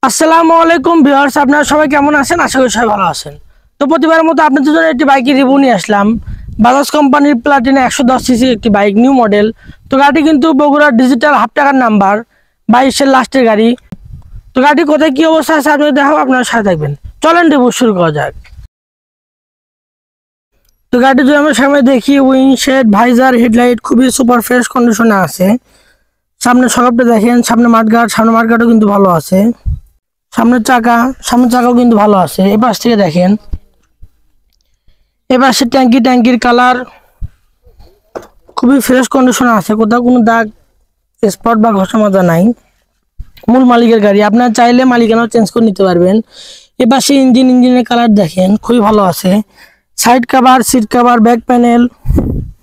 আসসালামু আলাইকুম ভিউয়ার্স, আপনারা সবাই কেমন আছেন? আশা করি সবাই ভালো আছেন। তো প্রতিবারের মতো আপনাদের জন্য একটি বাইকের রিভিউ নিয়ে আসলাম। বাজাজ কোম্পানির প্লাটিনা 110 সিসি একটি বাইক, নিউ মডেল। তো গাড়ি কিন্তু বগুড়া ডিজিটাল হাফ টাকার নাম্বার, 22-এর লাস্টের গাড়ি। তো গাড়ি কোথায় কি অবস্থা আছে আপনাদের দেখাবো, আপনারা সাথে থাকবেন। চলেন রিভিউ শুরু করা যাক। তো গাড়িটি যদি আমরা সামনে দেখি, উইন্ডশেড, ভাইজার, হেডলাইট খুবই সুপার ফ্রেশ কন্ডিশনে আছে। সামনে সকাপটা দেখেন, সামনে মাঠগার্ডও কিন্তু ভালো আছে। সামনের চাকাও কিন্তু ভালো আছে। এপাশ থেকে দেখেন, এপাশে ট্যাঙ্কির কালার খুবই ফ্রেশ কন্ডিশনে আছে, কোথাও কোনো দাগ স্পট বা ঘষা মাজা নাই। মূল মালিকের গাড়ি, আপনারা চাইলে মালিকানাও চেঞ্জ করে নিতে পারবেন। এপাশে ইঞ্জিনের কালার দেখেন, খুবই ভালো আছে। Side cover, seat cover, back panel,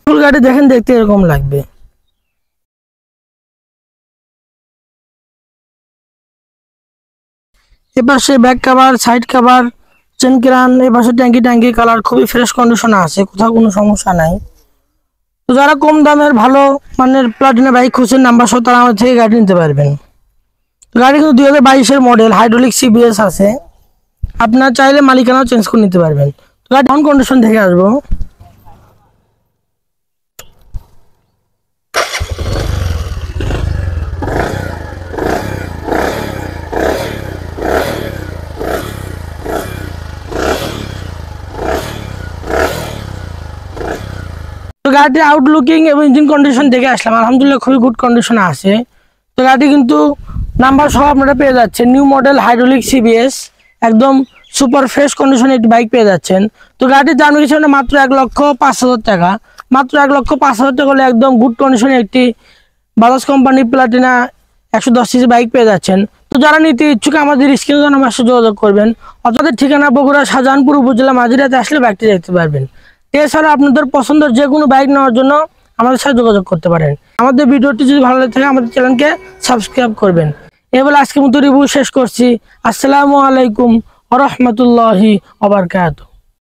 full গাড়ি দেখেন, দেখতে এরকম লাগবে। এপাশে back cover, side cover, chain ক্রান, এপাশে ট্যাঙ্কির কালার খুবই ফ্রেশ কন্ডিশনে আছে, কোথাও কোনো সমস্যা নাই। তো যারা কম দামের ভালো মানের প্লাটিনা বাইক খুঁজছেন নাম্বার সহ, তারা আমার থেকে গাড়ি নিতে পারবেন। গাড়ি কিন্তু 2022-এর মডেল, হাইড্রোলিক সিবিএস আছে। আপনার চাইলে মালিকানাও চেঞ্জ করে নিতে পারবেন। তো গাড়ি অন কন্ডিশন থেকে আসবো। তো গাড়িটির আউটলুকিং এবং ইঞ্জিন কন্ডিশন দেখে আসলাম, আলহামদুলিল্লাহ খুবই গুড কন্ডিশনে আছে। তো গাড়িটি কিন্তু নাম্বার সহ আপনারা পেয়ে যাচ্ছেন, নিউ মডেল হাইড্রোলিক সিবিএস, একদম সুপার ফ্রেশ কন্ডিশনে একটি বাইক পেয়ে যাচ্ছেন। তো গাড়িটির দাম রেখেছে মাত্র 1,05,000 টাকা। মাত্র 1,05,000 টাকা হলে একদম গুড কন্ডিশনে একটি Bajaj company Platina 110 CC bike পেয়ে যাচ্ছেন। তো যারা নিতে ইচ্ছুক আমাদের স্ক্রিনে নাম্বার সাথে যোগাযোগ করবেন। অর্থাৎ ঠিকানা বগুড়া শাহজাহানপুর উপজেলা মাঝিরাতে আসলে বাইকটি দেখতে পারবেন। এছাড়া আপনাদের পছন্দের যে কোনো বাইক নেওয়ার জন্য আমাদের সাথে যোগাযোগ করতে পারেন। আমাদের ভিডিওটি যদি ভালো লাগে থাকে আমাদের চ্যানেলকে সাবস্ক্রাইব করবেন। এই বলে আজকের মতো রিভিউ শেষ করছি। আসসালামু আলাইকুম ওয়া রাহমাতুল্লাহি ওয়া বারাকাতুহু।